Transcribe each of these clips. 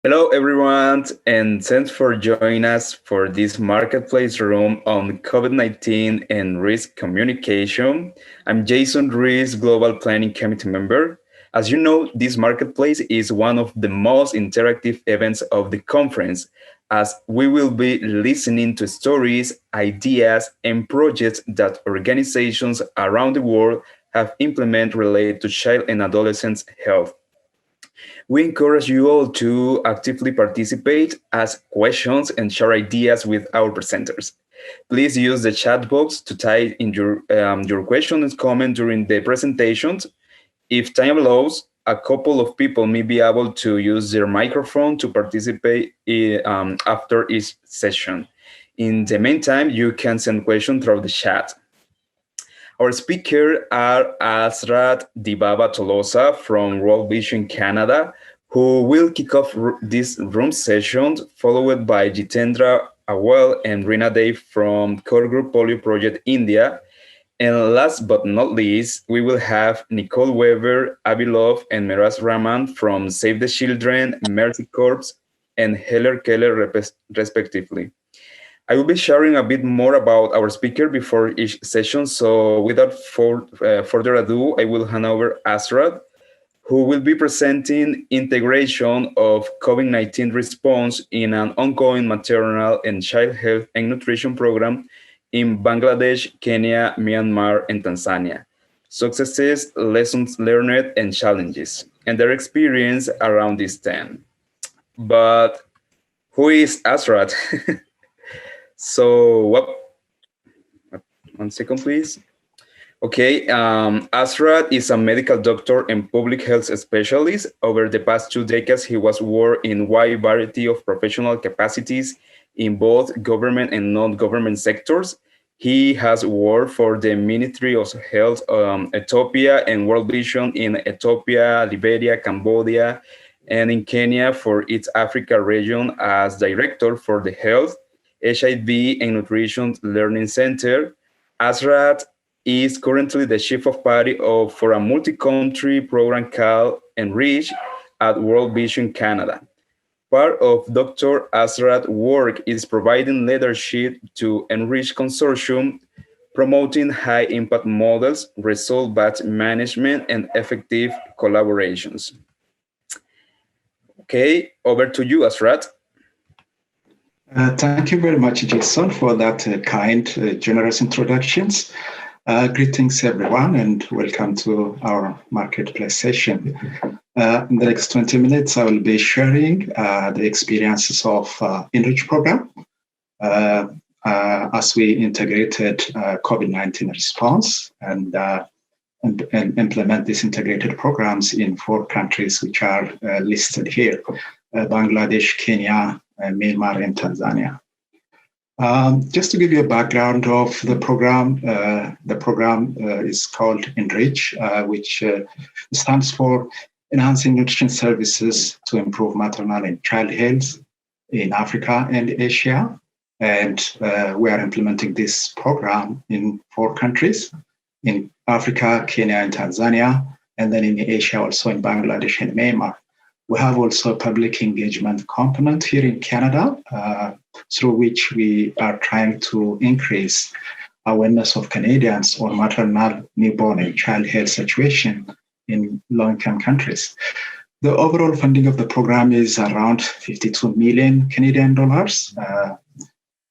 Hello, everyone, and thanks for joining us for this marketplace room on COVID-19 and risk communication. I'm Jason Rees, Global Planning Committee member. As you know, this marketplace is one of the most interactive events of the conference, as we will be listening to stories, ideas, and projects that organizations around the world have implemented related to child and adolescent health. We encourage you all to actively participate, ask questions, and share ideas with our presenters. Please use the chat box to type in your question and comment during the presentations. If time allows, a couple of people may be able to use their microphone to participate after each session. In the meantime, you can send questions through the chat. Our speakers are Asrat Dibaba Tolosa from World Vision Canada, who will kick off this room session, followed by Jitendra Awal and Rina Dave from Group Polio Project India. And last but not least, we will have Nicole Weber, Abilov, and Meraz Rahman from Save the Children, Mercy Corps, and Heller Keller, respectively. I will be sharing a bit more about our speaker before each session. So without further ado, I will hand over Asrad, who will be presenting integration of COVID-19 response in an ongoing maternal and child health and nutrition program in Bangladesh, Kenya, Myanmar, and Tanzania. Successes, lessons learned, and challenges, and their experience around this theme. But who is Asrad? So what? One second, please. Okay, Asrad is a medical doctor and public health specialist. Over the past 2 decades, he was worked in a wide variety of professional capacities in both government and non-government sectors. He has worked for the Ministry of Health, Ethiopia, and World Vision in Ethiopia, Liberia, Cambodia, and in Kenya for its Africa region as director for the Health, HIV, and Nutrition Learning Center. Asrat is currently the chief of party for a multi-country program called Enrich at World Vision Canada. Part of Dr. Asrat's work is providing leadership to Enrich Consortium, promoting high-impact models, result-based management, and effective collaborations. Okay, over to you, Asrat. Thank you very much, Jason, for that kind, generous introductions. Greetings, everyone, and welcome to our marketplace session. In the next 20 minutes, I will be sharing the experiences of Enrich Program as we integrated COVID-19 response and implement these integrated programs in 4 countries which are listed here, Bangladesh, Kenya, Myanmar, and Tanzania. Just to give you a background of the program is called Enrich, which stands for Enhancing Nutrition Services to Improve Maternal and Child Health in Africa and Asia. And we are implementing this program in 4 countries, in Africa, Kenya, and Tanzania, and then in Asia, also in Bangladesh and Myanmar. We have also a public engagement component here in Canada, through which we are trying to increase awareness of Canadians on maternal, newborn, and child health situation in low-income countries. The overall funding of the program is around 52 million Canadian dollars.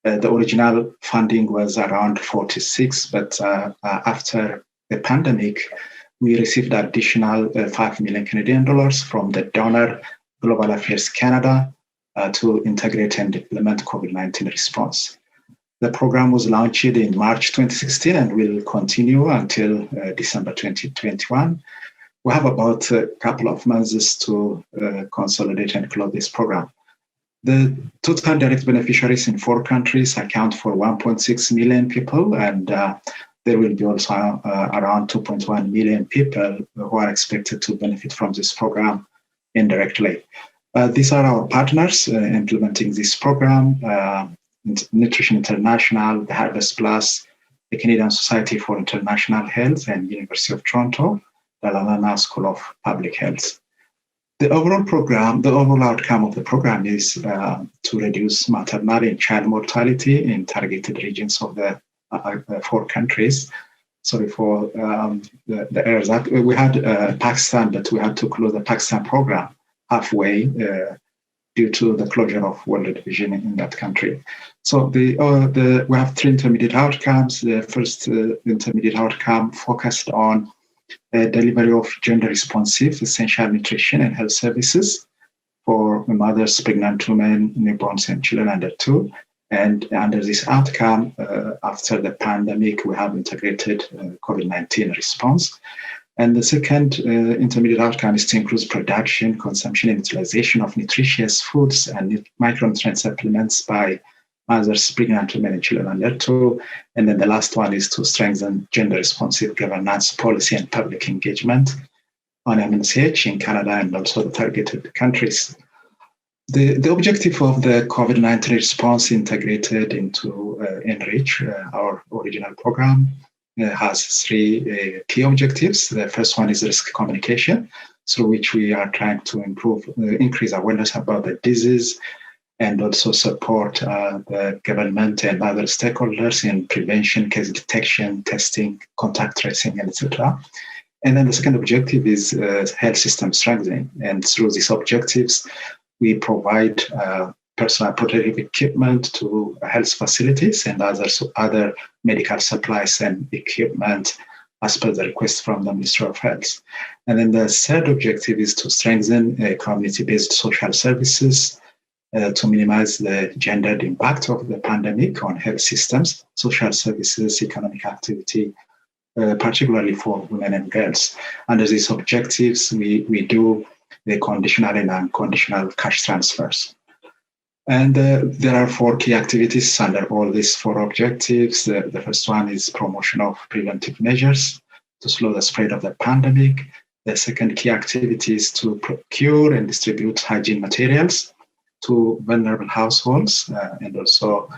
The original funding was around 46, but after the pandemic, we received additional 5 million Canadian dollars from the donor Global Affairs Canada to integrate and implement COVID-19 response. The program was launched in March 2016 and will continue until December 2021. We have about a couple of months to consolidate and close this program. The total direct beneficiaries in 4 countries account for 1.6 million people, and there will be also around 2.1 million people who are expected to benefit from this program indirectly. These are our partners implementing this program: Nutrition International, the Harvest Plus, the Canadian Society for International Health, and University of Toronto, the Lalana School of Public Health. The overall outcome of the program is to reduce maternal and child mortality in targeted regions of the 4 countries. Sorry for the errors. We had Pakistan, but we had to close the Pakistan program halfway due to the closure of World Vision in that country. So we have 3 intermediate outcomes. The first intermediate outcome focused on delivery of gender-responsive essential nutrition and health services for mothers, pregnant women, newborns, and children under 2. And under this outcome, after the pandemic, we have integrated COVID-19 response. And the second intermediate outcome is to increase production, consumption, and utilization of nutritious foods and micronutrient supplements by mothers, pregnant women, and children under 2. And then the last one is to strengthen gender-responsive governance policy and public engagement on MNCH in Canada and also the targeted countries. The objective of the COVID-19 response integrated into Enrich, our original program, has 3 key objectives. The first one is risk communication, through which we are trying to increase awareness about the disease and also support the government and other stakeholders in prevention, case detection, testing, contact tracing, etc. And then the second objective is health system strengthening. And through these objectives, we provide personal protective equipment to health facilities and other medical supplies and equipment as per the request from the Ministry of Health. And then the third objective is to strengthen community-based social services to minimize the gendered impact of the pandemic on health systems, social services, economic activity, particularly for women and girls. Under these objectives, we do the conditional and unconditional cash transfers. And there are 4 key activities under all these 4 objectives. The first one is promotion of preventive measures to slow the spread of the pandemic. The second key activity is to procure and distribute hygiene materials to vulnerable households and also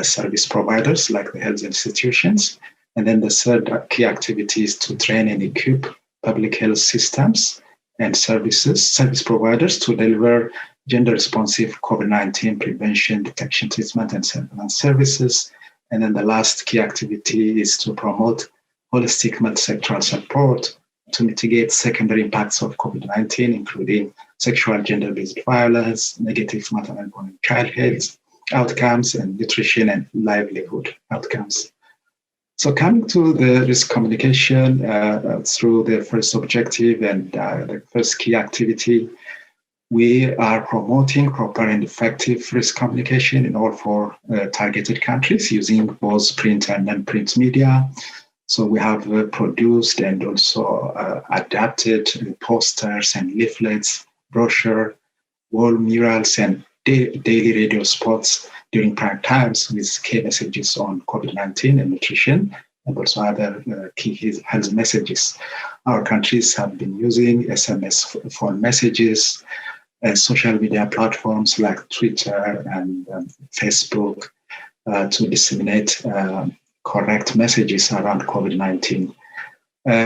service providers like the health institutions. And then the third key activity is to train and equip public health systems and service providers to deliver gender-responsive COVID-19 prevention, detection, treatment, and surveillance services. And then the last key activity is to promote holistic multisectoral support to mitigate secondary impacts of COVID-19, including sexual gender-based violence, negative maternal and child health outcomes, and nutrition and livelihood outcomes. So coming to the risk communication through the first objective and the first key activity, we are promoting proper and effective risk communication in all 4 targeted countries using both print and non-print media. So we have produced and also adapted posters and leaflets, brochure, wall murals, and daily radio spots during prime times with key messages on COVID-19 and nutrition, and also other key health messages. Our countries have been using SMS phone messages, social media platforms like Twitter and Facebook to disseminate correct messages around COVID-19.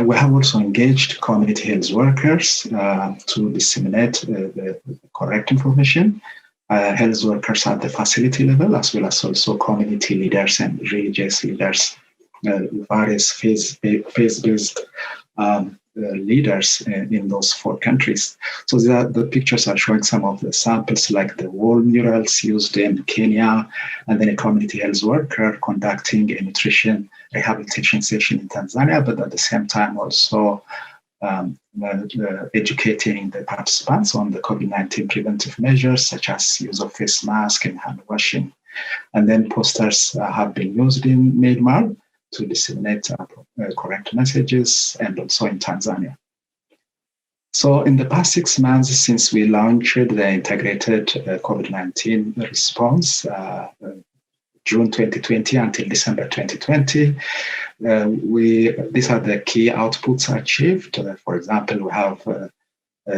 We have also engaged community health workers to disseminate the correct information. Health workers at the facility level, as well as also community leaders and religious leaders, various faith-based leaders in those 4 countries. So the pictures are showing some of the samples, like the wall murals used in Kenya, and then a community health worker conducting a nutrition rehabilitation session in Tanzania, but at the same time also educating the participants on the COVID-19 preventive measures, such as use of face mask and hand washing. And then posters have been used in Myanmar to disseminate correct messages, and also in Tanzania. So in the past 6 months since we launched the integrated COVID-19 response, June 2020 until December 2020, these are the key outputs achieved. For example, we have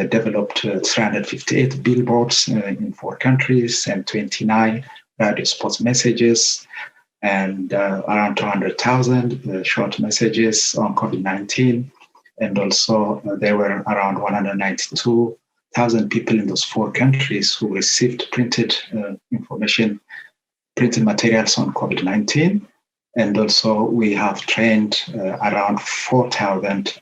developed 358 billboards in 4 countries and 29 radio spot messages, and around 200,000 short messages on COVID-19. And also there were around 1,000 people in those 4 countries who received printed information, printed materials on COVID-19. And also we have trained around 4,000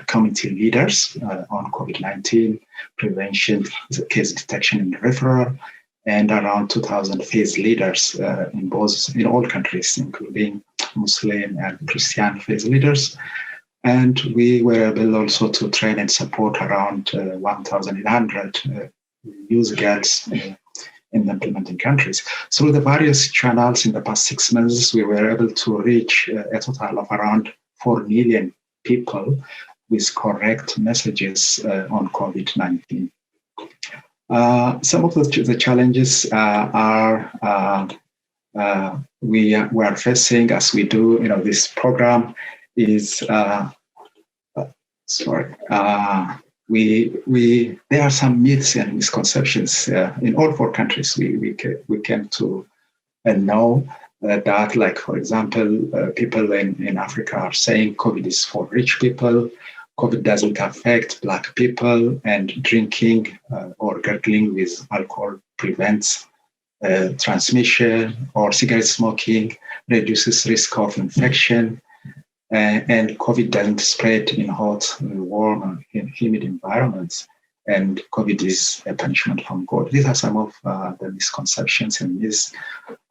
community leaders on COVID-19 prevention, case detection and referral, and around 2,000 faith leaders in all countries, including Muslim and Christian faith leaders. And we were able also to train and support around 1,800 youth girls in the implementing countries. Through the various channels in the past 6 months, we were able to reach a total of around 4 million people with correct messages on COVID-19. Some of the challenges we are facing as we do, this program is there are some myths and misconceptions in all 4 countries. We came to know that, like, for example, people in Africa are saying COVID is for rich people, COVID doesn't affect Black people, and drinking or gargling with alcohol prevents transmission, or cigarette smoking reduces risk of infection. And COVID doesn't spread in hot, warm, and humid environments. And COVID is a punishment from God. These are some of the misconceptions and myths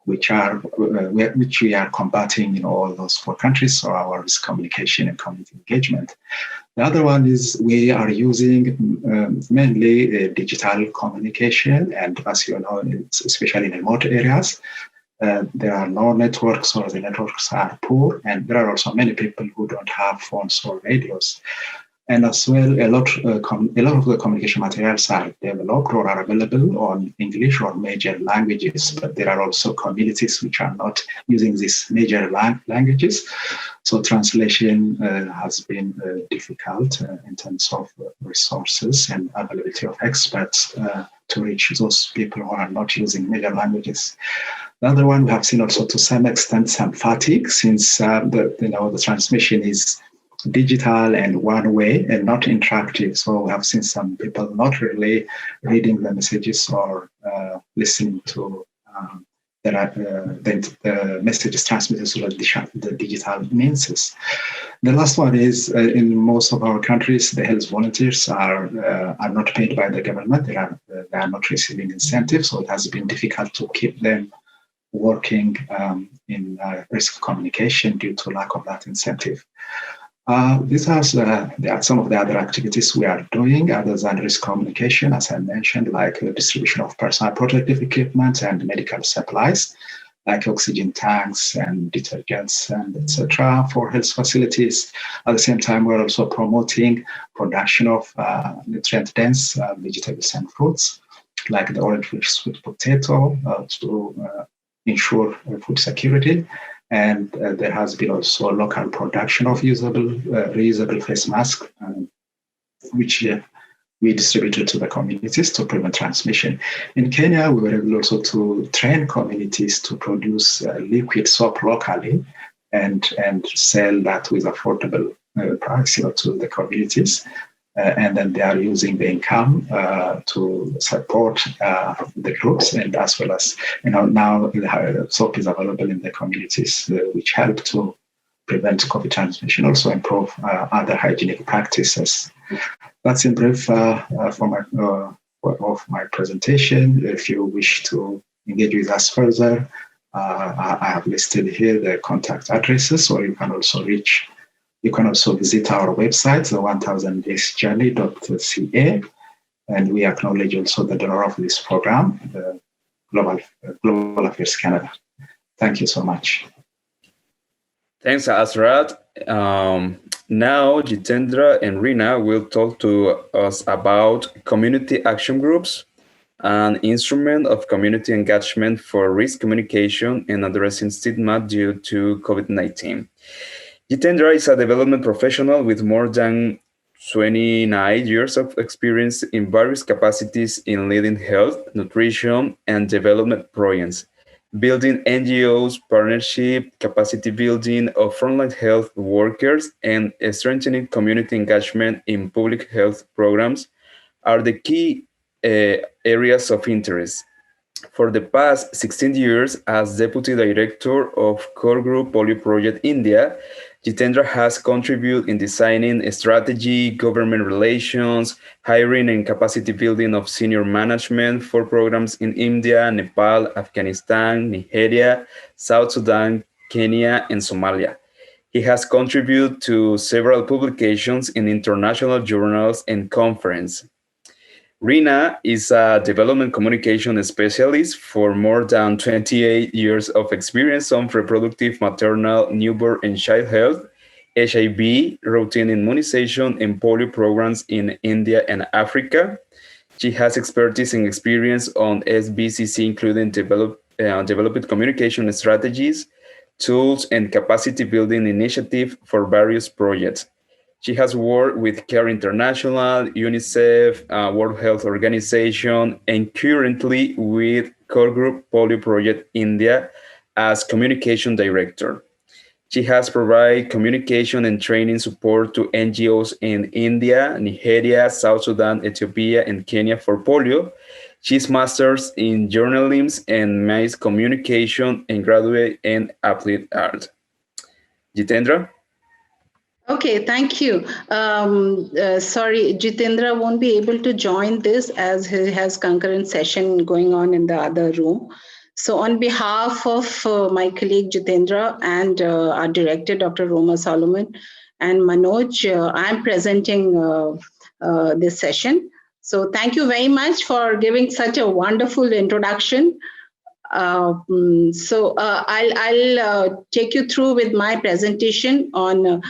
which we are combating in all those 4 countries. So our risk communication and community engagement. The other one is we are using mainly digital communication, and as you know, especially in remote areas, there are no networks, or the networks are poor, and there are also many people who don't have phones or radios. And as well, a lot of the communication materials are developed or are available on English or major languages, but there are also communities which are not using these major languages. So translation has been difficult in terms of resources and availability of experts to reach those people who are not using major languages. The other one, we have seen also to some extent some fatigue, since the transmission is digital and one way and not interactive. So we have seen some people not really reading the messages or listening to the messages transmitted through the digital means. The last one is in most of our countries, the health volunteers are not paid by the government. They are not receiving incentives, so it has been difficult to keep them working in risk communication due to lack of that incentive. These are some of the other activities we are doing other than risk communication, as I mentioned, like the distribution of personal protective equipment and medical supplies, like oxygen tanks and detergents and etc. for health facilities. At the same time, we're also promoting production of nutrient-dense vegetables and fruits, like the orange sweet potato, to ensure food security. And there has been also local production of reusable face masks, which we distributed to the communities to prevent transmission. In Kenya, we were able also to train communities to produce liquid soap locally and sell that with affordable price to the communities. And then they are using the income to support the groups, and as well as now the soap is available in the communities, which help to prevent COVID transmission, also improve other hygienic practices. That's in brief of my presentation. If you wish to engage with us further, I have listed here the contact addresses, or you can also visit our website, the 1000daysjourney.ca, and we acknowledge also the donor of this program, the Global Affairs Canada. Thank you so much. Thanks, Asrat. Now, Jitendra and Rina will talk to us about community action groups, an instrument of community engagement for risk communication and addressing stigma due to COVID-19. Jitendra is a development professional with more than 29 years of experience in various capacities in leading health, nutrition, and development projects, building NGOs, partnership, capacity building of frontline health workers, and strengthening community engagement in public health programs are the key areas of interest. For the past 16 years, as Deputy Director of Core Group Polio Project India, Jitendra has contributed in designing strategy, government relations, hiring and capacity building of senior management for programs in India, Nepal, Afghanistan, Nigeria, South Sudan, Kenya, and Somalia. He has contributed to several publications in international journals and conferences. Rina is a development communication specialist for more than 28 years of experience on reproductive, maternal, newborn, and child health, HIV, routine immunization, and polio programs in India and Africa. She has expertise and experience on SBCC, including developed communication strategies, tools, and capacity building initiatives for various projects. She has worked with CARE International, UNICEF, World Health Organization, and currently with Core Group Polio Project India as Communication Director. She has provided communication and training support to NGOs in India, Nigeria, South Sudan, Ethiopia, and Kenya for polio. She's master's in journalism and mass communication and graduate in applied art. Jitendra? Okay, thank you. Sorry, Jitendra won't be able to join this as he has concurrent session going on in the other room. So on behalf of my colleague Jitendra and our director, Dr. Roma Solomon and Manoj, I'm presenting this session. So thank you very much for giving such a wonderful introduction. I'll take you through with my presentation on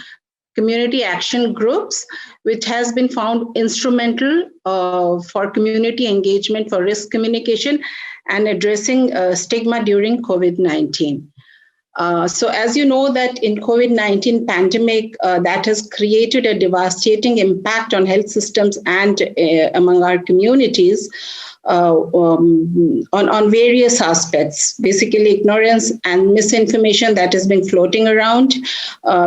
community action groups, which has been found instrumental for community engagement for risk communication and addressing stigma during COVID-19. So as you know that in COVID-19 pandemic, that has created a devastating impact on health systems and among our communities, on various aspects, basically ignorance and misinformation that has been floating around,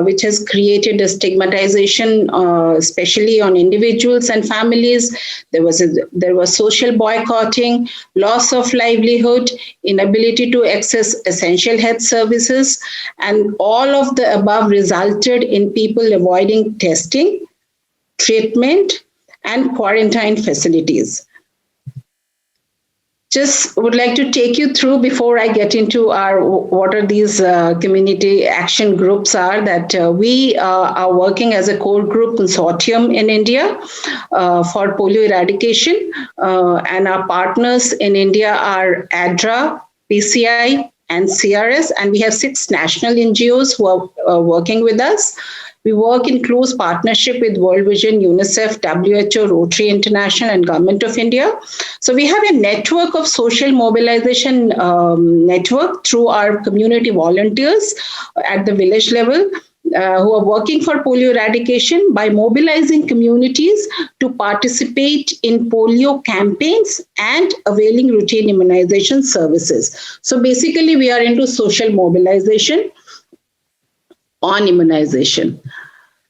which has created a stigmatization, especially on individuals and families. There was social boycotting, loss of livelihood, inability to access essential health services, and all of the above resulted in people avoiding testing, treatment, and quarantine facilities. Just would like to take you through before I get into what are these community action groups are that we are working as a core group consortium in India for polio eradication. And our partners in India are ADRA, PCI, and CRS. And we have 6 national NGOs who are working with us. We work in close partnership with World Vision, UNICEF, WHO, Rotary International, and Government of India. So we have a network of social mobilization network through our community volunteers at the village level who are working for polio eradication by mobilizing communities to participate in polio campaigns and availing routine immunization services. So basically, we are into social mobilization on immunization.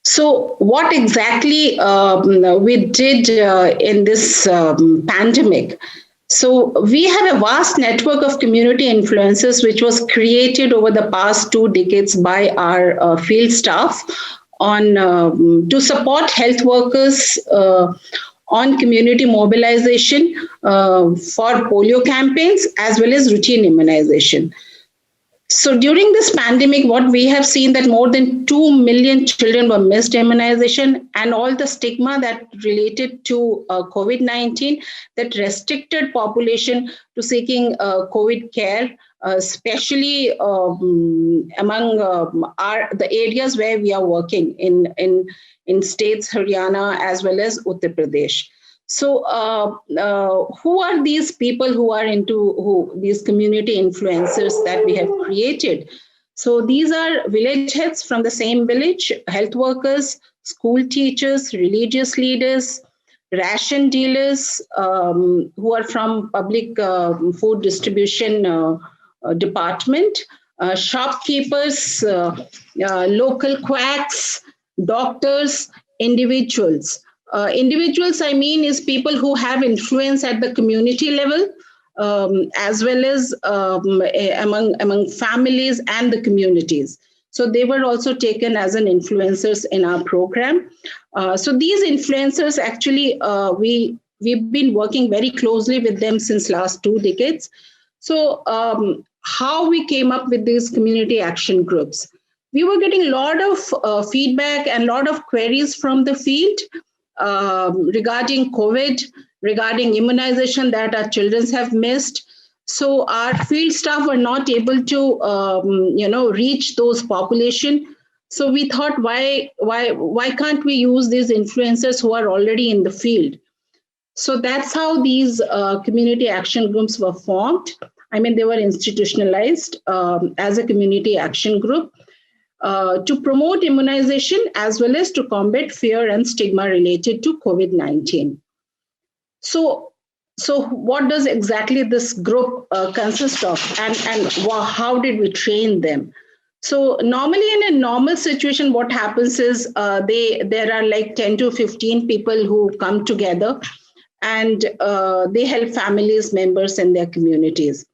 So what exactly we did in this pandemic? So we have a vast network of community influencers, which was created over the past 2 decades by our field staff to support health workers on community mobilization for polio campaigns as well as routine immunization. So during this pandemic, what we have seen that more than 2 million children were missed immunization, and all the stigma that related to COVID-19 that restricted population to seeking COVID care, especially among the areas where we are working in states, Haryana, as well as Uttar Pradesh. So who are these people who are these community influencers that we have created? So these are village heads from the same village, health workers, school teachers, religious leaders, ration dealers who are from public food distribution department, shopkeepers, local quacks, doctors, individuals. Individuals, I mean, is people who have influence at the community level, as well as among families and the communities. So they were also taken as an influencers in our program. So these influencers, actually, we've been working very closely with them since last 2 decades. So how we came up with these community action groups? We were getting a lot of feedback and a lot of queries from the field regarding COVID, regarding immunization that our children have missed. So our field staff were not able to, reach those population. So we thought, why can't we use these influencers who are already in the field? So that's how these community action groups were formed. I mean, they were institutionalized as a community action group to promote immunization as well as to combat fear and stigma related to COVID-19. So what does exactly this group consist of, and how did we train them? So normally in a normal situation, what happens is there are like 10 to 15 people who come together and they help families, members in their communities.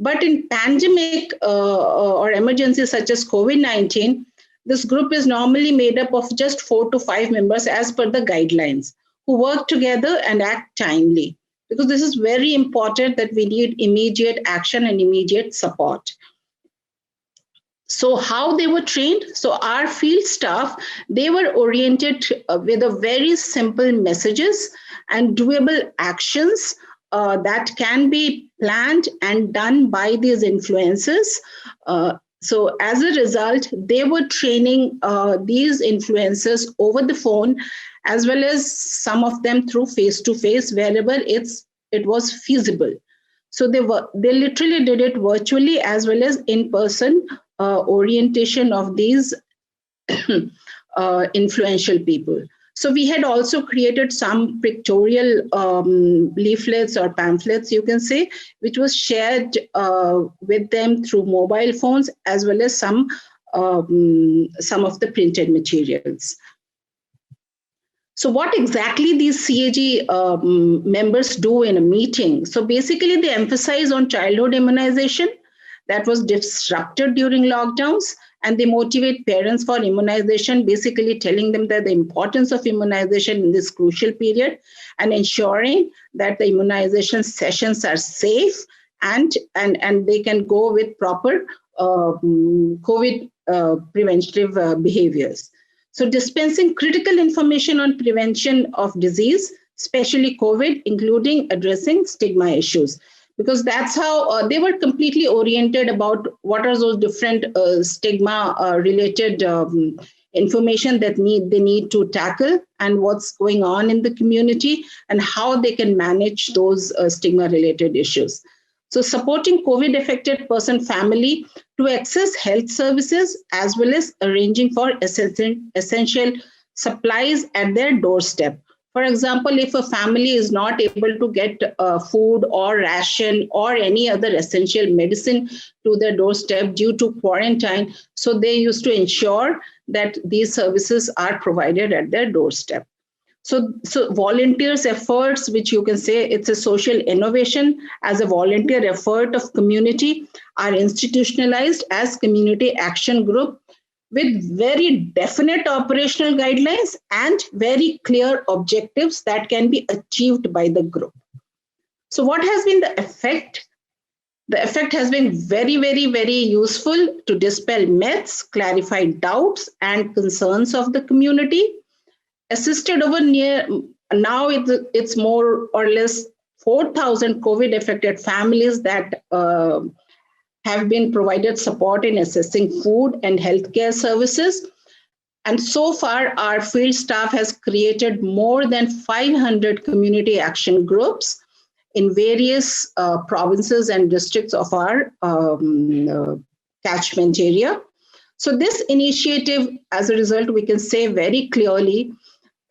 But in pandemic or emergencies such as COVID-19, this group is normally made up of just 4 to 5 members as per the guidelines, who work together and act timely. Because this is very important that we need immediate action and immediate support. So how they were trained? So our field staff, they were oriented with a very simple messages and doable actions that can be planned and done by these influencers. So as a result, they were training these influencers over the phone, as well as some of them through face-to-face wherever it was feasible. So they literally did it virtually as well as in-person orientation of these influential people. So we had also created some pictorial leaflets or pamphlets, you can say, which was shared with them through mobile phones, as well as some of the printed materials. So what exactly these CAG members do in a meeting? So basically they emphasize on childhood immunization that was disrupted during lockdowns, and they motivate parents for immunization, basically telling them that the importance of immunization in this crucial period and ensuring that the immunization sessions are safe and they can go with proper COVID preventive behaviors. So dispensing critical information on prevention of disease, especially COVID, including addressing stigma issues. Because that's how they were completely oriented about what are those different stigma-related information that they need to tackle, and what's going on in the community, and how they can manage those stigma-related issues. So supporting COVID-affected person family to access health services, as well as arranging for essential supplies at their doorstep. For example, if a family is not able to get food or ration or any other essential medicine to their doorstep due to quarantine, so they used to ensure that these services are provided at their doorstep. So volunteers' efforts, which you can say it's a social innovation as a volunteer effort of community, are institutionalized as community action group with very definite operational guidelines and very clear objectives that can be achieved by the group. So what has been the effect? The effect has been very, very, very useful to dispel myths, clarify doubts and concerns of the community. Assisted over now it's more or less 4,000 COVID-affected families that have been provided support in assessing food and healthcare services. And so far, our field staff has created more than 500 community action groups in various provinces and districts of our catchment area. So this initiative, as a result, we can say very clearly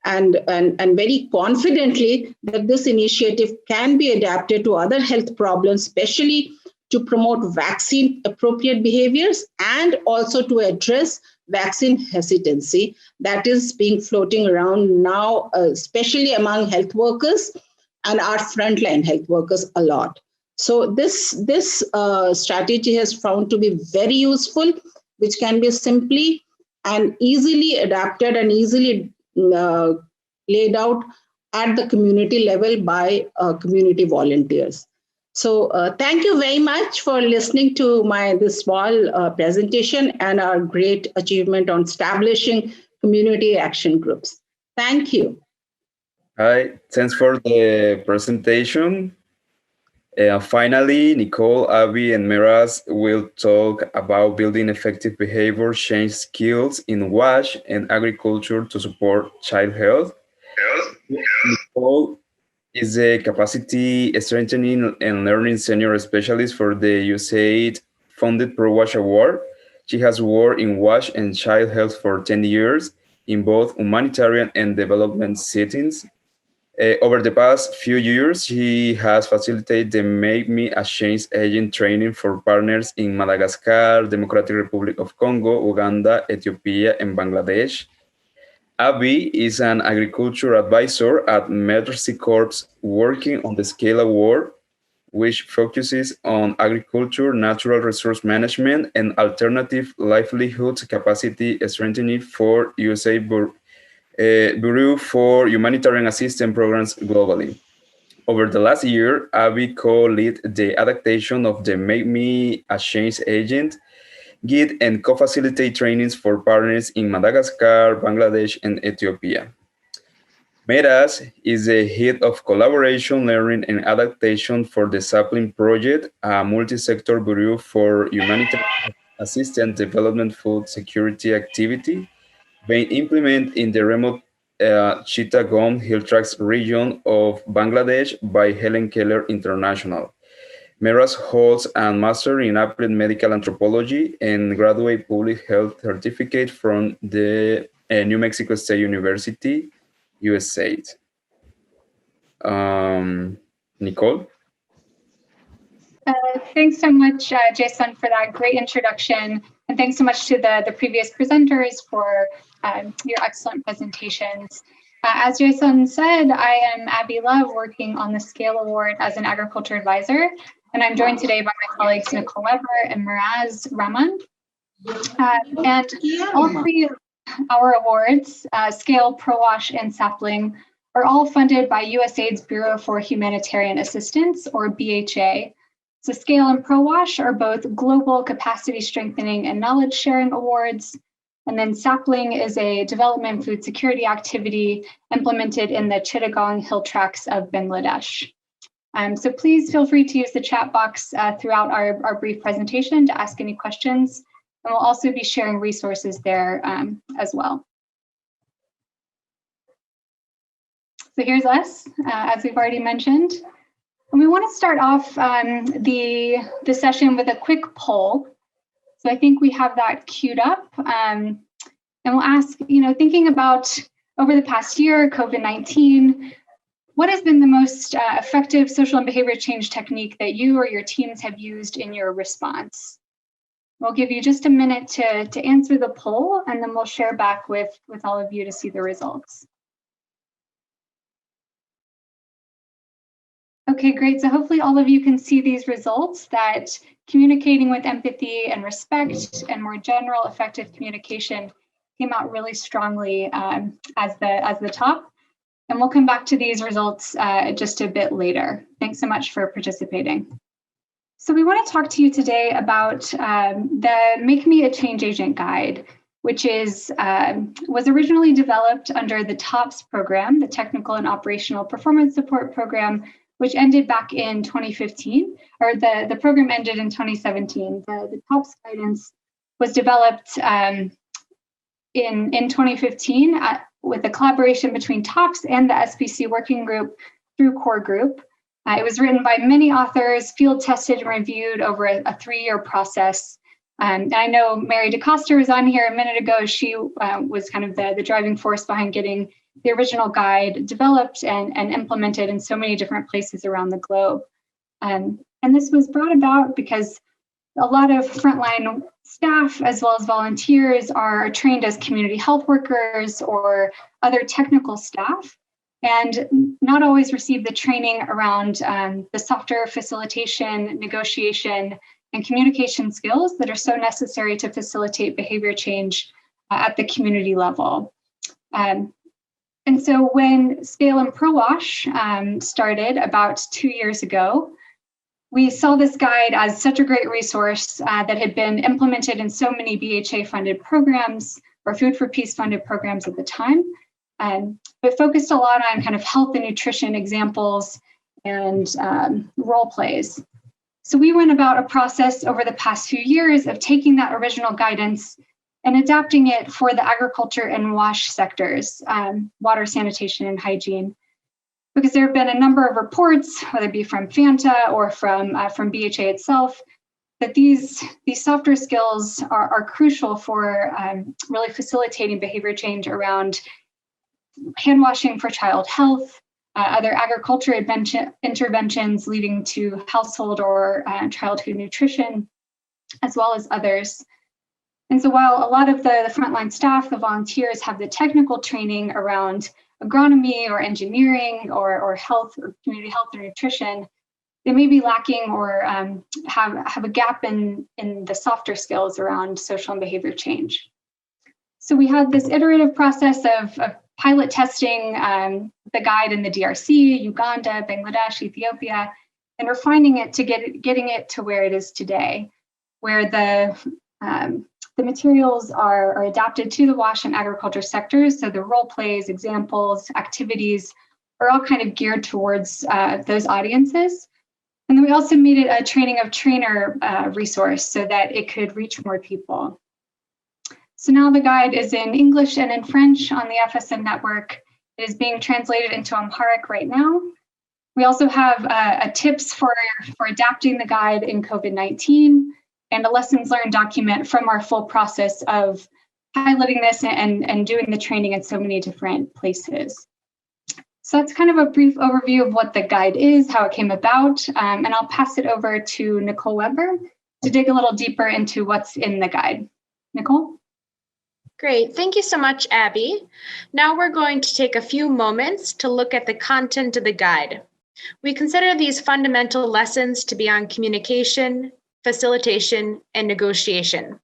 and very confidently that this initiative can be adapted to other health problems, especially to promote vaccine appropriate behaviors and also to address vaccine hesitancy that is being floating around now, especially among health workers and our frontline health workers a lot. So this strategy has found to be very useful, which can be simply and easily adapted and easily laid out at the community level by community volunteers. So thank you very much for listening to this small presentation and our great achievement on establishing community action groups. Thank you. Hi, thanks for the presentation. Finally, Nicole, Abby, and Miraz will talk about building effective behavior change skills in WASH and agriculture to support child health. Nicole is a capacity strengthening and learning senior specialist for the USAID-funded Pro-WASH Award. She has worked in WASH and child health for 10 years in both humanitarian and development settings. Over the past few years, she has facilitated the Make Me a Change Agent training for partners in Madagascar, Democratic Republic of Congo, Uganda, Ethiopia, and Bangladesh. Abby is an agriculture advisor at Mercy Corps working on the Scale Award, which focuses on agriculture, natural resource management, and alternative livelihoods capacity strengthening for USAID Bureau for Humanitarian Assistance Programs globally. Over the last year, Abby co-led the adaptation of the Make Me a Change Agent guide and co-facilitate trainings for partners in Madagascar, Bangladesh, and Ethiopia. Miraz is the head of collaboration, learning, and adaptation for the Sapling Project, a multi-sector bureau for humanitarian assistance development food security activity being implemented in the remote Chittagong Hill Tracts region of Bangladesh by Helen Keller International. Miraz holds a Master in Applied Medical Anthropology and graduate public health certificate from the New Mexico State University, USA. Nicole? Thanks so much, Jason, for that great introduction. And thanks so much to the previous presenters for your excellent presentations. As Jason said, I am Abby Love, working on the Scale Award as an agriculture advisor. And I'm joined today by my colleagues Nicole Weber and Miraz Rahman. And all three of our awards, Scale, Pro-WASH, and Sapling, are all funded by USAID's Bureau for Humanitarian Assistance, or BHA. So Scale and Pro-WASH are both global capacity strengthening and knowledge sharing awards. And then Sapling is a development food security activity implemented in the Chittagong Hill Tracts of Bangladesh. So please feel free to use the chat box throughout our brief presentation to ask any questions. And we'll also be sharing resources there as well. So here's us, as we've already mentioned. And we want to start off the session with a quick poll. So I think we have that queued up. And we'll ask, thinking about over the past year, COVID-19, what has been the most effective social and behavior change technique that you or your teams have used in your response? We'll give you just a minute to answer the poll, and then we'll share back with all of you to see the results. Okay, great. So hopefully all of you can see these results, that communicating with empathy and respect and more general effective communication came out really strongly as the top. And we'll come back to these results just a bit later. Thanks so much for participating. So we want to talk to you today about the Make Me a Change Agent Guide, which was originally developed under the TOPS program, the Technical and Operational Performance Support Program, which ended back in 2015, or the program ended in 2017. The TOPS guidance was developed in 2015 with a collaboration between TOPS and the SPC working group through Core Group. It was written by many authors, field tested and reviewed over a 3-year process. And I know Mary DeCosta was on here a minute ago. She was kind of the driving force behind getting the original guide developed and implemented in so many different places around the globe. And this was brought about because a lot of frontline staff as well as volunteers are trained as community health workers or other technical staff, and not always receive the training around the softer facilitation, negotiation, and communication skills that are so necessary to facilitate behavior change at the community level. And so when Scale and ProWash started about 2 years ago, we saw this guide as such a great resource that had been implemented in so many BHA-funded programs or Food for Peace-funded programs at the time, but focused a lot on kind of health and nutrition examples and role plays. So we went about a process over the past few years of taking that original guidance and adapting it for the agriculture and WASH sectors, water, sanitation, and hygiene. Because there have been a number of reports, whether it be from FANTA or from BHA itself, that these softer skills are crucial for really facilitating behavior change around hand washing for child health, other agriculture interventions leading to household or childhood nutrition, as well as others. And so while a lot of the frontline staff, the volunteers, have the technical training around agronomy or engineering or health or community health or nutrition, they may be lacking or have a gap in the softer skills around social and behavior change. So we had this iterative process of pilot testing the guide in the DRC, Uganda, Bangladesh, Ethiopia, and refining it to getting it to where it is today, where the materials are adapted to the WASH and agriculture sectors. So the role plays, examples, activities are all kind of geared towards those audiences. And then we also made it a training of trainer resource so that it could reach more people. So now the guide is in English and in French on the FSM network. It is being translated into Amharic right now. We also have a tips for adapting the guide in COVID-19 and a lessons learned document from our full process of piloting this and doing the training in so many different places. So that's kind of a brief overview of what the guide is, how it came about, and I'll pass it over to Nicole Weber to dig a little deeper into what's in the guide. Nicole? Great, thank you so much, Abby. Now we're going to take a few moments to look at the content of the guide. We consider these fundamental lessons to be on communication, facilitation, and negotiation.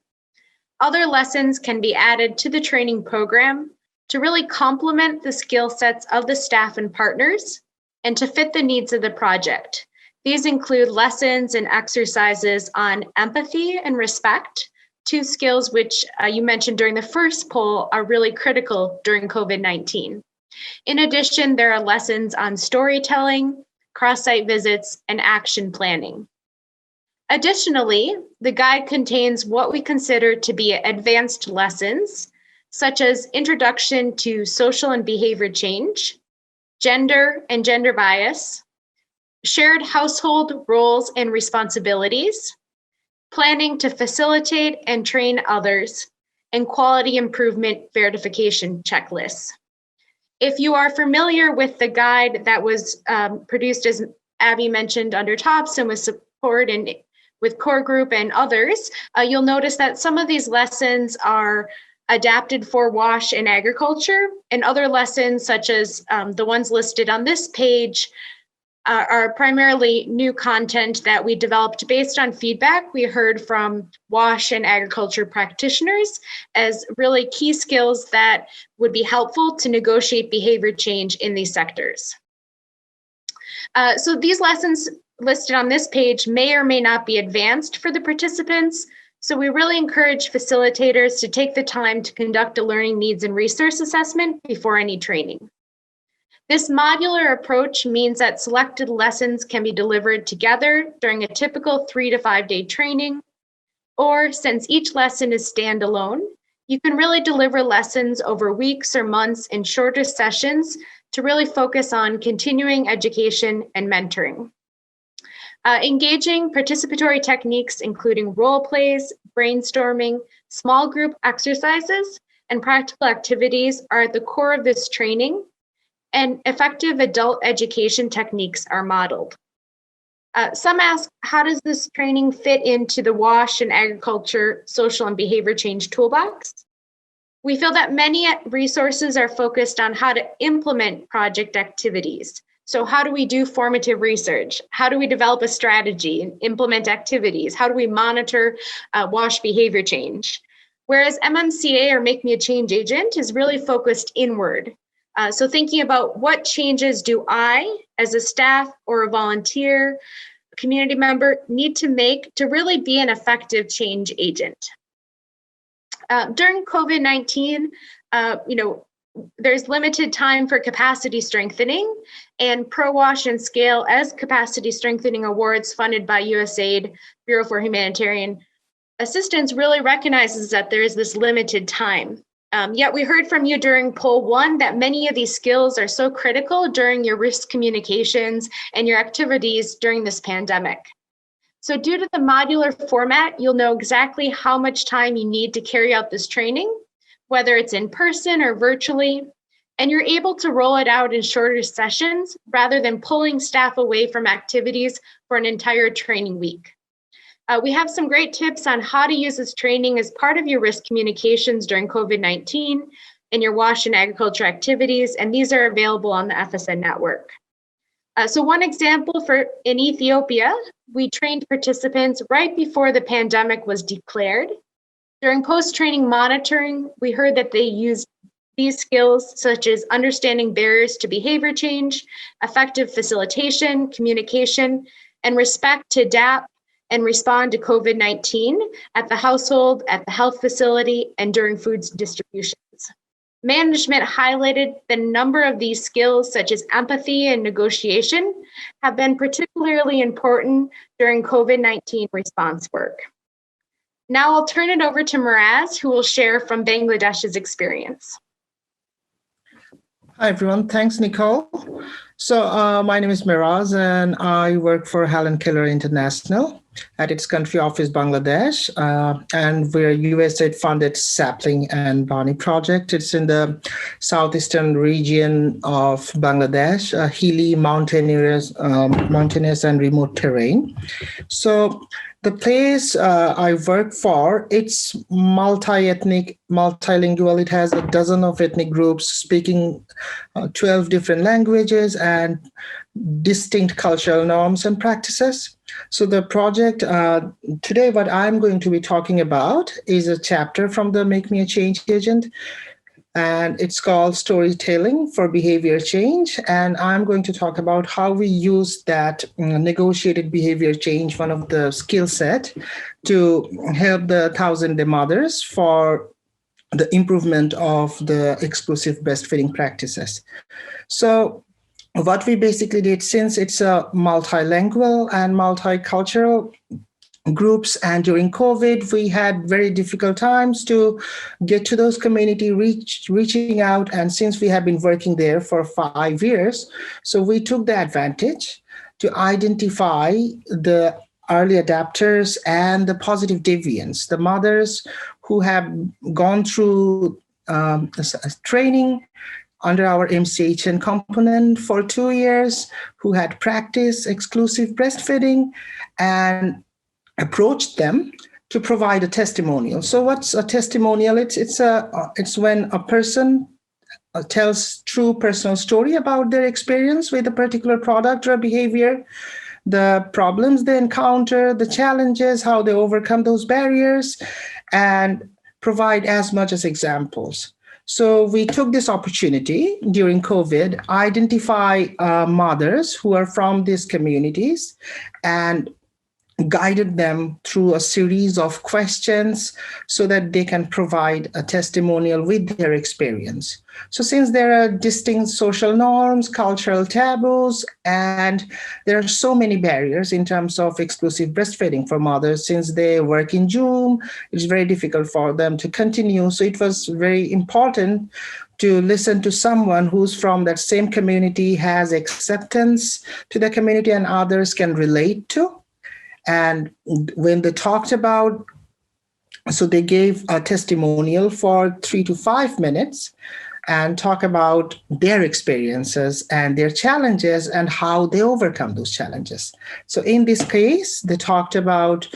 Other lessons can be added to the training program to really complement the skill sets of the staff and partners and to fit the needs of the project. These include lessons and exercises on empathy and respect, two skills which you mentioned during the first poll are really critical during COVID-19. In addition, there are lessons on storytelling, cross-site visits, and action planning. Additionally, the guide contains what we consider to be advanced lessons, such as introduction to social and behavior change, gender and gender bias, shared household roles and responsibilities, planning to facilitate and train others, and quality improvement verification checklists. If you are familiar with the guide that was produced, as Abby mentioned, under TOPS and with support and with Core Group and others, you'll notice that some of these lessons are adapted for WASH and agriculture, and other lessons, such as the ones listed on this page, are primarily new content that we developed based on feedback we heard from WASH and agriculture practitioners as really key skills that would be helpful to negotiate behavior change in these sectors. So these lessons listed on this page may or may not be advanced for the participants, so we really encourage facilitators to take the time to conduct a learning needs and resource assessment before any training. This modular approach means that selected lessons can be delivered together during a typical 3 to 5 day training, or since each lesson is standalone, you can really deliver lessons over weeks or months in shorter sessions to really focus on continuing education and mentoring. Engaging participatory techniques, including role plays, brainstorming, small group exercises, and practical activities are at the core of this training, and effective adult education techniques are modeled. Some ask, how does this training fit into the WASH and agriculture, social and behavior change toolbox? We feel that many resources are focused on how to implement project activities. So how do we do formative research? How do we develop a strategy and implement activities? How do we monitor WASH behavior change? Whereas MMCA, or Make Me a Change Agent, is really focused inward. So thinking about what changes do I, as a staff or a volunteer, a community member, need to make to really be an effective change agent. During COVID-19, there's limited time for capacity strengthening, and ProWASH and Scale as capacity strengthening awards funded by USAID, Bureau for Humanitarian Assistance, really recognizes that there is this limited time. Yet we heard from you during poll 1 that many of these skills are so critical during your risk communications and your activities during this pandemic. So due to the modular format, you'll know exactly how much time you need to carry out this training, whether it's in person or virtually, and you're able to roll it out in shorter sessions rather than pulling staff away from activities for an entire training week. We have some great tips on how to use this training as part of your risk communications during COVID-19 and your WASH and agriculture activities, and these are available on the FSN network. So one example in Ethiopia, we trained participants right before the pandemic was declared. During post-training monitoring, we heard that they used these skills such as understanding barriers to behavior change, effective facilitation, communication, and respect to adapt and respond to COVID-19 at the household, at the health facility, and during food distributions. Management highlighted the number of these skills, such as empathy and negotiation, have been particularly important during COVID-19 response work. Now I'll turn it over to Miraz, who will share from Bangladesh's experience. Hi, everyone. Thanks, Nicole. So my name is Miraz, and I work for Helen Keller International at its country office, Bangladesh. And we're a USAID-funded sapling and Bani project. It's in the southeastern region of Bangladesh, hilly, mountainous and remote terrain. So the place I work for, it's multi-ethnic, multilingual. It has a dozen of ethnic groups speaking 12 different languages and distinct cultural norms and practices. So the project today, what I'm going to be talking about is a chapter from the Make Me a Change Agent, and it's called Storytelling for Behavior Change. And I'm going to talk about how we use that negotiated behavior change, one of the skill set, to help the 1,000 mothers for the improvement of the exclusive breastfeeding practices. So what we basically did, since it's a multilingual and multicultural groups, and during COVID, we had very difficult times to get to those community reaching out. And since we have been working there for 5 years, so we took the advantage to identify the early adapters and the positive deviants, the mothers who have gone through training under our MCHN component for 2 years, who had practiced exclusive breastfeeding, and approached them to provide a testimonial. So what's a testimonial? It's when a person tells true personal story about their experience with a particular product or behavior, the problems they encounter, the challenges, how they overcome those barriers, and provide as much as examples. So we took this opportunity during COVID, identify mothers who are from these communities and guided them through a series of questions so that they can provide a testimonial with their experience. So since there are distinct social norms, cultural taboos, and there are so many barriers in terms of exclusive breastfeeding for mothers, since they work in Zoom, it's very difficult for them to continue. So it was very important to listen to someone who's from that same community, has acceptance to the community and others can relate to. And when they talked about, so they gave a testimonial for 3 to 5 minutes, and talk about their experiences and their challenges and how they overcome those challenges. So in this case, they talked about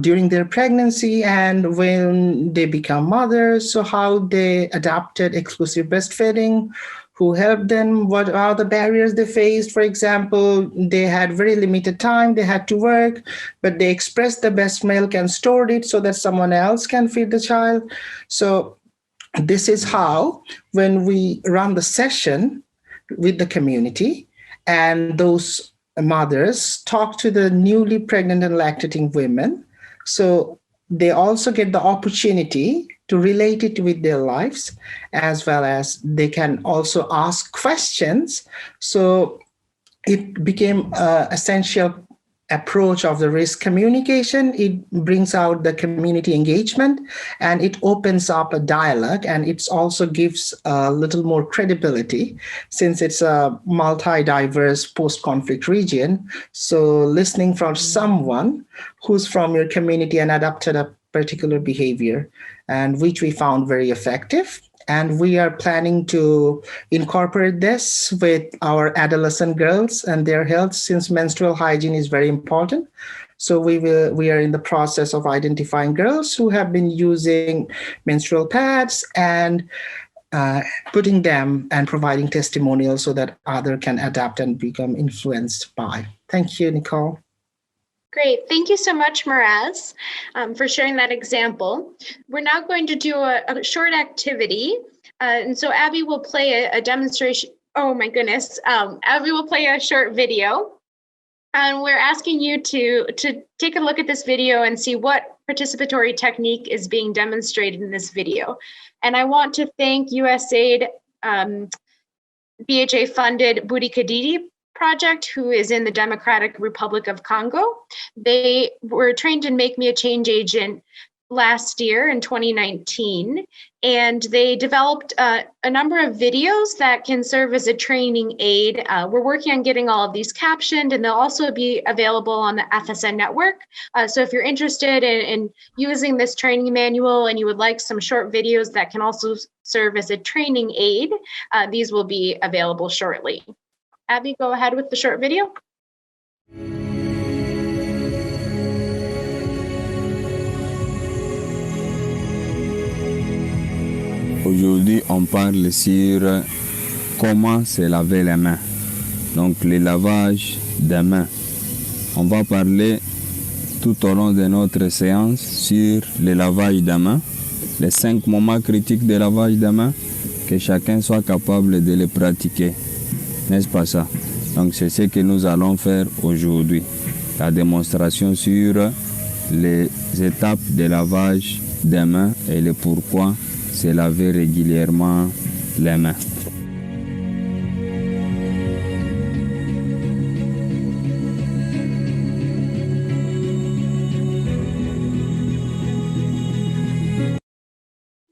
during their pregnancy and when they become mothers, so how they adapted exclusive breastfeeding, who helped them, what are the barriers they faced. For example, they had very limited time, they had to work, but they expressed the breast milk and stored it so that someone else can feed the child. So this is how, when we run the session with the community and those mothers talk to the newly pregnant and lactating women, so they also get the opportunity to relate it with their lives, as well as they can also ask questions. So it became an essential approach of the risk communication. It brings out the community engagement and it opens up a dialogue, and it also gives a little more credibility since it's a multi-diverse post-conflict region. So listening from someone who's from your community and adopted a particular behavior, and which we found very effective. And we are planning to incorporate this with our adolescent girls and their health, since menstrual hygiene is very important. So we are in the process of identifying girls who have been using menstrual pads and putting them and providing testimonials so that others can adapt and become influenced by. Thank you, Nicole. Great. Thank you so much, Miraz, for sharing that example. We're now going to do a short activity. And so Abby will play a demonstration. Oh, my goodness. Abby will play a short video. And we're asking you to take a look at this video and see what participatory technique is being demonstrated in this video. And I want to thank USAID BHA-funded Budi Kadidi Project, who is in the Democratic Republic of Congo. They were trained in Make Me a Change Agent last year in 2019, and they developed a number of videos that can serve as a training aid. We're working on getting all of these captioned, and they'll also be available on the FSN network. So if you're interested in using this training manual and you would like some short videos that can also serve as a training aid, these will be available shortly. Abby, go ahead with the short video. Aujourd'hui, on parle sur comment se laver les mains. Donc, le lavage des mains. On va parler tout au long de notre séance sur le lavage des mains, les 5 moments critiques de lavage des mains, que chacun soit capable de les pratiquer. N'est-ce pas ça? Donc c'est ce que nous allons faire aujourd'hui. La démonstration sur les étapes de lavage des mains et le pourquoi se laver régulièrement les mains.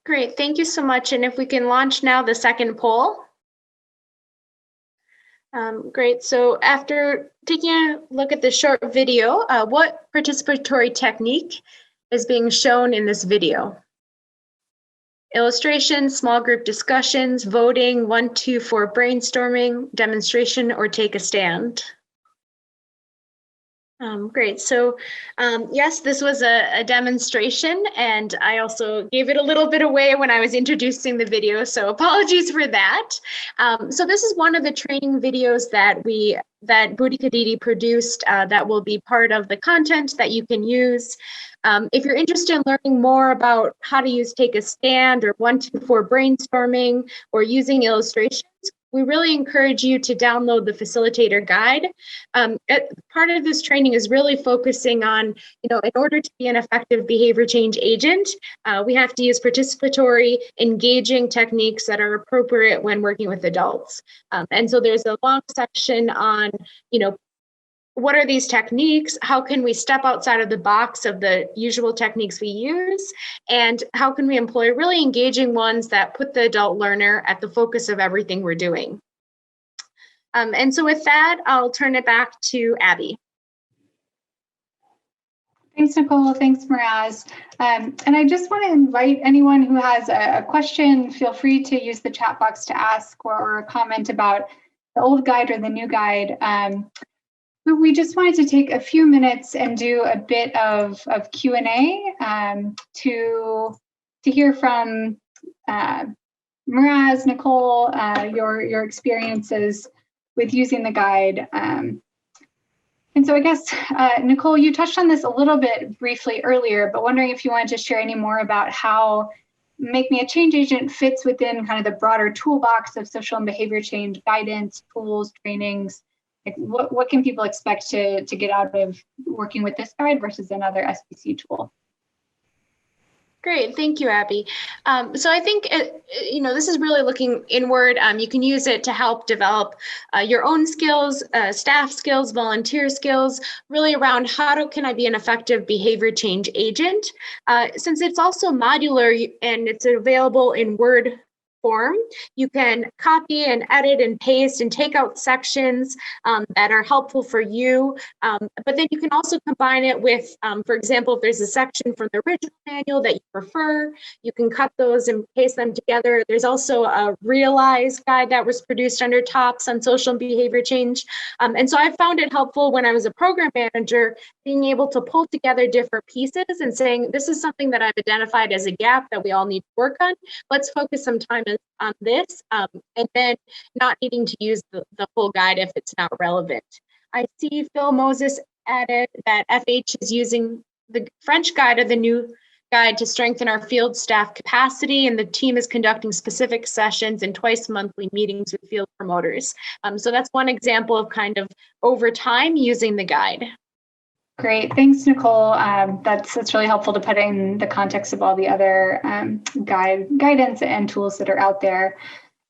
Great, thank you so much. And if we can launch now the second poll. Great, so after taking a look at the short video, what participatory technique is being shown in this video? Illustration, small group discussions, voting, 1, 2, 4 brainstorming, demonstration, or take a stand. Great, so yes, this was a demonstration, and I also gave it a little bit away when I was introducing the video, so apologies for that. So this is one of the training videos that Budi Kadidi produced that will be part of the content that you can use. If you're interested in learning more about how to use Take a Stand or 1, 2, 4 brainstorming or using illustrations, we really encourage you to download the facilitator guide. Part of this training is really focusing on, in order to be an effective behavior change agent, we have to use participatory, engaging techniques that are appropriate when working with adults. And so there's a long section on, what are these techniques? How can we step outside of the box of the usual techniques we use? And how can we employ really engaging ones that put the adult learner at the focus of everything we're doing? And so with that, I'll turn it back to Abby. Thanks, Nicole. Thanks, Miraz. And I just want to invite anyone who has a question, feel free to use the chat box to ask or comment about the old guide or the new guide. We just wanted to take a few minutes and do a bit of Q&A to hear from Miraz, Nicole, your experiences with using the guide. And so I guess, Nicole, you touched on this a little bit briefly earlier, but wondering if you wanted to share any more about how Make Me a Change Agent fits within kind of the broader toolbox of social and behavior change guidance, tools, trainings. Like what can people expect to get out of working with this guide versus another SBC tool? Great, thank you, Abby. So I think, this is really looking inward. You can use it to help develop your own skills, staff skills, volunteer skills, really around can I be an effective behavior change agent? Since it's also modular and it's available in Word form, you can copy and edit and paste and take out sections that are helpful for you. But then you can also combine it with, for example, if there's a section from the original manual that you prefer, you can cut those and paste them together. There's also a Realize guide that was produced under TOPS on social and behavior change. And so I found it helpful when I was a program manager, being able to pull together different pieces and saying, this is something that I've identified as a gap that we all need to work on. Let's focus some time on this, and then not needing to use the full guide if it's not relevant. I see Phil Moses added that FH is using the French guide of the new guide to strengthen our field staff capacity, and the team is conducting specific sessions and twice monthly meetings with field promoters. So that's one example of kind of over time using the guide. Great, thanks, Nicole. That's really helpful to put in the context of all the other guidance and tools that are out there.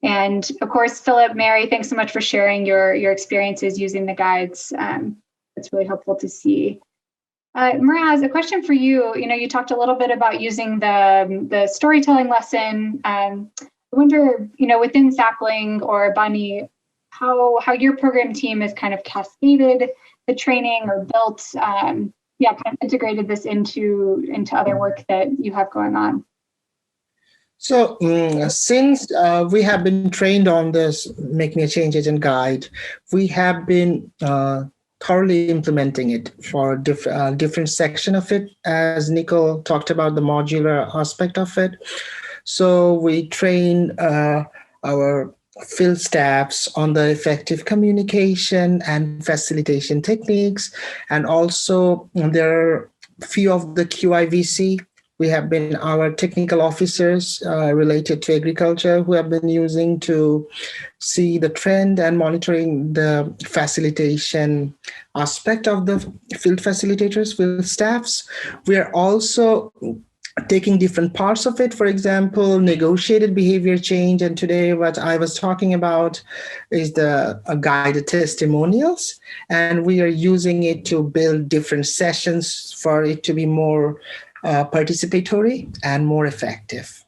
And of course, Philip, Mary, thanks so much for sharing your experiences using the guides. It's really helpful to see. Miraz, a question for you. You talked a little bit about using the storytelling lesson. I wonder, within Sapling or Bunny, how your program team has kind of cascaded the training or built, kind of integrated this into other work that you have going on. So since we have been trained on this Make Me a Change Agent guide, we have been thoroughly implementing it for different section of it, as Nicole talked about the modular aspect of it. So we train our field staffs on the effective communication and facilitation techniques. And also there are a few of the QIVC. We have been our technical officers related to agriculture who have been using to see the trend and monitoring the facilitation aspect of the field facilitators, field staffs. We are also taking different parts of it, for example, negotiated behavior change. And today what I was talking about is the guided testimonials. And we are using it to build different sessions for it to be more participatory and more effective.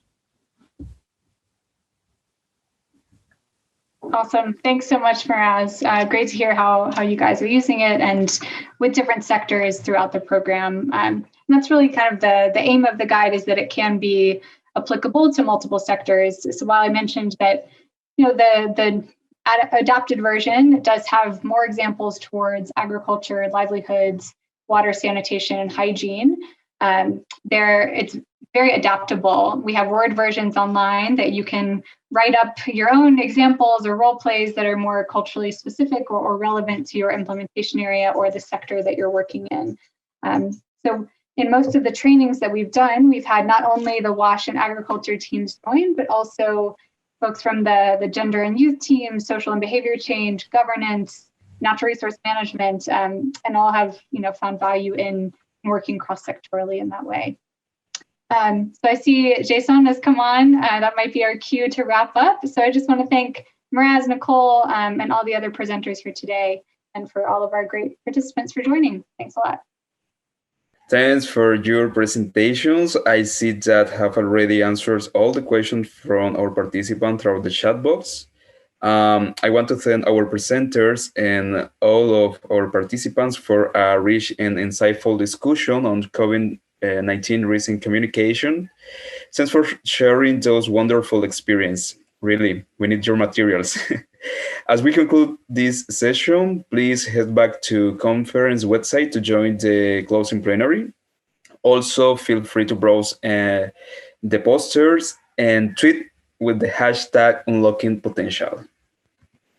Awesome. Thanks so much, Miraz. Great to hear how you guys are using it and with different sectors throughout the program. And that's really kind of the aim of the guide, is that it can be applicable to multiple sectors. So while I mentioned that, the adapted version does have more examples towards agriculture, livelihoods, water, sanitation, and hygiene, it's very adaptable. We have Word versions online that you can write up your own examples or role plays that are more culturally specific or relevant to your implementation area or the sector that you're working in. So in most of the trainings that we've done, we've had not only the WASH and agriculture teams join, but also folks from the gender and youth team, social and behavior change, governance, natural resource management, and all have found value in working cross-sectorally in that way. So I see Jason has come on. That might be our cue to wrap up. So I just want to thank Miraz, Nicole, and all the other presenters here today, and for all of our great participants for joining. Thanks a lot. Thanks for your presentations. I see that have already answered all the questions from our participants throughout the chat box. I want to thank our presenters and all of our participants for a rich and insightful discussion on COVID-19 risk in communication. Thanks for sharing those wonderful experiences. Really, we need your materials. As we conclude this session, please head back to conference website to join the closing plenary. Also, feel free to browse the posters and tweet with the hashtag unlocking potential.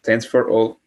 Thanks for all.